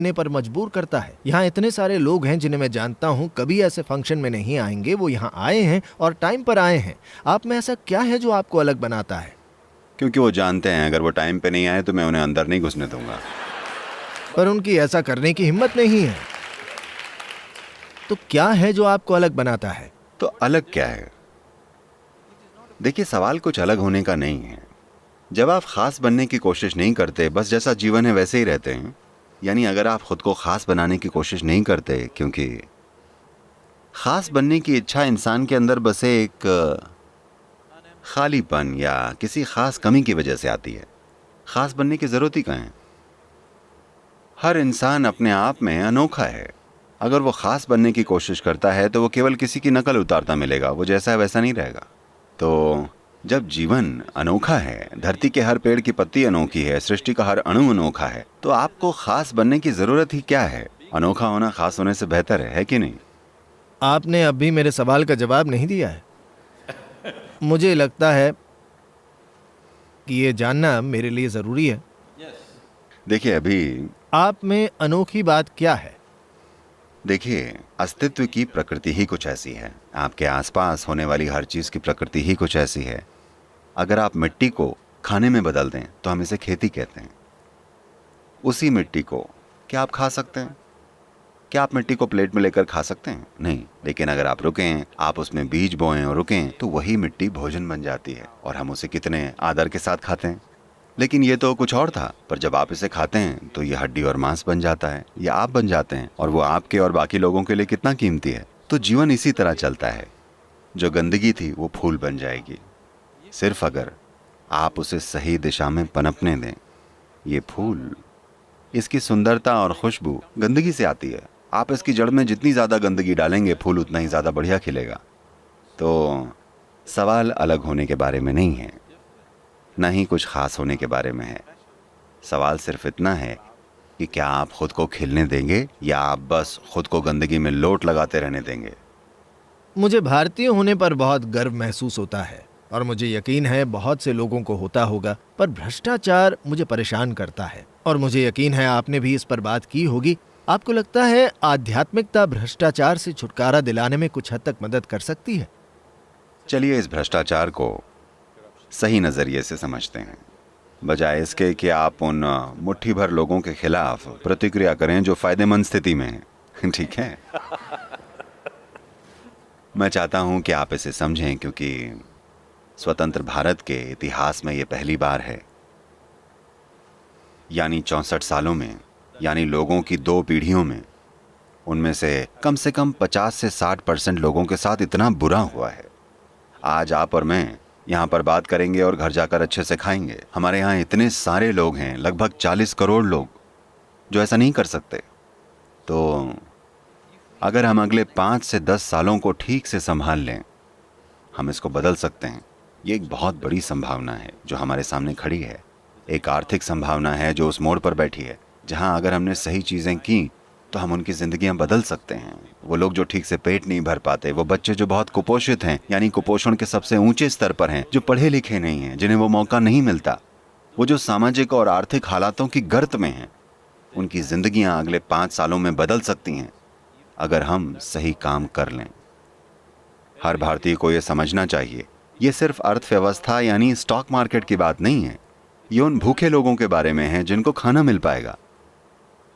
पर मजबूर करता है। यहाँ इतने सारे लोग हैं जिन्हें मैं जानता हूँ कभी ऐसे फंक्शन में नहीं आएंगे, वो यहाँ आए हैं और टाइम पर आए हैं। आप में ऐसा क्या है जो आपको अलग बनाता है? क्योंकि वो जानते हैं अगर वो टाइम पे नहीं आए तो मैं उन्हें अंदर नहीं घुसने दूंगा। पर उनकी ऐसा करने की हिम्मत नहीं है। तो क्या है जो आपको अलग बनाता है? तो अलग क्या है? देखिए, सवाल कुछ अलग होने का नहीं है। जब आप खास बनने की कोशिश नहीं करते, बस जैसा जीवन है वैसे ही रहते हैं, यानी अगर आप खुद को खास बनाने की कोशिश नहीं करते, क्योंकि खास बनने की इच्छा इंसान के अंदर बसे एक खालीपन या किसी खास कमी की वजह से आती है। खास बनने की जरूरत ही कहाँ है? हर इंसान अपने आप में अनोखा है। अगर वो खास बनने की कोशिश करता है तो वो केवल किसी की नकल उतारता मिलेगा, वो जैसा है वैसा नहीं रहेगा। तो जब जीवन अनोखा है, धरती के हर पेड़ की पत्ती अनोखी है, सृष्टि का हर अणु अनोखा है, तो आपको खास बनने की जरूरत ही क्या है? अनोखा होना खास होने से बेहतर है कि नहीं? आपने अभी मेरे सवाल का जवाब नहीं दिया है। मुझे लगता है कि ये जानना मेरे लिए जरूरी है। देखिए, अभी आप में अनोखी बात क्या है? देखिए, अस्तित्व की प्रकृति ही कुछ ऐसी है। आपके आसपास होने वाली हर चीज की प्रकृति ही कुछ ऐसी है। अगर आप मिट्टी को खाने में बदल दें तो हम इसे खेती कहते हैं। उसी मिट्टी को क्या आप खा सकते हैं? क्या आप मिट्टी को प्लेट में लेकर खा सकते हैं? नहीं। लेकिन अगर आप रुकें, आप उसमें बीज बोएं और रुकें, तो वही मिट्टी भोजन बन जाती है और हम उसे कितने आदर के साथ खाते हैं। लेकिन ये तो कुछ और था, पर जब आप इसे खाते हैं तो ये हड्डी और मांस बन जाता है, या आप बन जाते हैं, और वो आपके और बाकी लोगों के लिए कितना कीमती है। तो जीवन इसी तरह चलता है। जो गंदगी थी वो फूल बन जाएगी, सिर्फ अगर आप उसे सही दिशा में पनपने दें। ये फूल, इसकी सुंदरता और खुशबू गंदगी से आती है। आप इसकी जड़ में जितनी ज्यादा गंदगी डालेंगे, फूल उतना ही ज्यादा बढ़िया खिलेगा। तो सवाल अलग होने के बारे में नहीं है, न ही कुछ खास होने के बारे में है। सवाल सिर्फ इतना है कि क्या आप खुद को खिलने देंगे या आप बस खुद को गंदगी में लोट लगाते रहने देंगे। मुझे भारतीय होने पर बहुत गर्व महसूस होता है और मुझे यकीन है बहुत से लोगों को होता होगा, पर भ्रष्टाचार मुझे परेशान करता है और मुझे यकीन है आपने भी इस पर बात की होगी। आपको लगता है आध्यात्मिकता भ्रष्टाचार से छुटकारा दिलाने में कुछ हद तक मदद कर सकती है? चलिए इस भ्रष्टाचार को सही नजरिए से समझते हैं, बजाय इसके कि आप उन मुट्ठी भर लोगों के खिलाफ प्रतिक्रिया करें जो फायदेमंद स्थिति में हैं। ठीक है? मैं चाहता हूं कि आप इसे समझें, क्योंकि स्वतंत्र भारत के इतिहास में यह पहली बार है, यानी 64 सालों में, यानी लोगों की 2 पीढ़ियों में, उनमें से कम 50 से 60% लोगों के साथ इतना बुरा हुआ है। आज आप और मैं यहाँ पर बात करेंगे और घर जाकर अच्छे से खाएंगे। हमारे यहाँ इतने सारे लोग हैं, लगभग 40 करोड़ लोग, जो ऐसा नहीं कर सकते। तो अगर हम अगले 5 से 10 सालों को ठीक से संभाल लें, हम इसको बदल सकते हैं। ये एक बहुत बड़ी संभावना है जो हमारे सामने खड़ी है। एक आर्थिक संभावना है जो उस मोड़ पर बैठी है, जहां अगर हमने सही चीजें की तो हम उनकी जिंदगियां बदल सकते हैं। वो लोग जो ठीक से पेट नहीं भर पाते, वो बच्चे जो बहुत कुपोषित हैं, यानी कुपोषण के सबसे ऊंचे स्तर पर हैं, जो पढ़े लिखे नहीं हैं, जिन्हें वो मौका नहीं मिलता, वो जो सामाजिक और आर्थिक हालातों की गर्त में हैं, उनकी जिंदगियां अगले 5 सालों में बदल सकती हैं अगर हम सही काम कर लें। हर भारतीय को यह समझना चाहिए, ये सिर्फ अर्थव्यवस्था यानी स्टॉक मार्केट की बात नहीं है। ये उन भूखे लोगों के बारे में है जिनको खाना मिल पाएगा।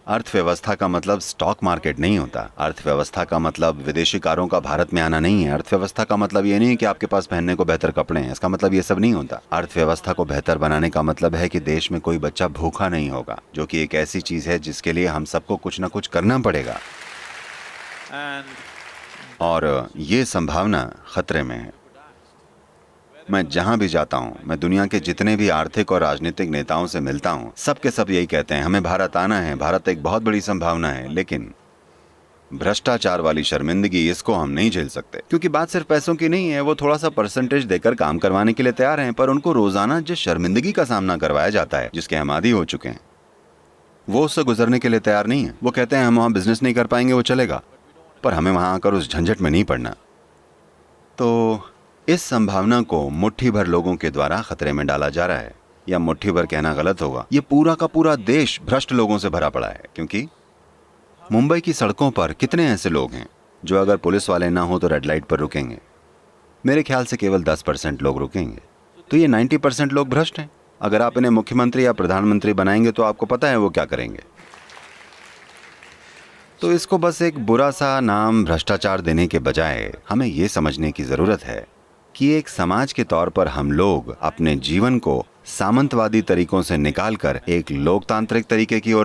अर्थव्यवस्था का मतलब स्टॉक मार्केट नहीं होता। अर्थव्यवस्था का मतलब विदेशी कारों का भारत में आना नहीं है। अर्थव्यवस्था का मतलब ये नहीं है कि आपके पास पहनने को बेहतर कपड़े हैं। इसका मतलब ये सब नहीं होता। अर्थव्यवस्था को बेहतर बनाने का मतलब है कि देश में कोई बच्चा भूखा नहीं होगा, जो कि एक ऐसी चीज है जिसके लिए हम सबको कुछ ना कुछ करना पड़ेगा। और ये संभावना खतरे में है। मैं जहां भी जाता हूं, मैं दुनिया के जितने भी आर्थिक और राजनीतिक नेताओं से मिलता हूं, सबके सब यही कहते हैं, हमें भारत आना है, भारत एक बहुत बड़ी संभावना है। लेकिन भ्रष्टाचार वाली शर्मिंदगी, इसको हम नहीं झेल सकते। क्योंकि बात सिर्फ पैसों की नहीं है। वो थोड़ा सा परसेंटेज देकर काम करवाने के लिए तैयार हैं, पर उनको रोजाना जिस शर्मिंदगी का सामना करवाया जाता है, जिसके हम आदी हो चुके हैं, वो उससे गुजरने के लिए तैयार नहीं है। वो कहते हैं हम वहां बिजनेस नहीं कर पाएंगे, वो चलेगा, पर हमें वहां आकर उस झंझट में नहीं पड़ना। तो इस संभावना को मुट्ठी भर लोगों के द्वारा खतरे में डाला जा रहा है, या मुट्ठी भर कहना गलत होगा, ये पूरा का पूरा देश भ्रष्ट लोगों से भरा पड़ा है। क्योंकि मुंबई की सड़कों पर कितने ऐसे लोग हैं जो अगर पुलिस वाले ना हो तो रेड लाइट पर रुकेंगे? मेरे ख्याल से केवल 10% लोग रुकेंगे। तो ये 90% लोग भ्रष्ट हैं। अगर आप इन्हें मुख्यमंत्री या प्रधानमंत्री बनाएंगे तो आपको पता है वो क्या करेंगे। तो इसको बस एक बुरा सा नाम भ्रष्टाचार देने के बजाय हमें ये समझने की जरूरत है कि एक समाज के तौर पर हम लोग अपने जीवन को सामंतवादी तरीकों से निकालकर एक लोकतांत्रिक तरीके की ओर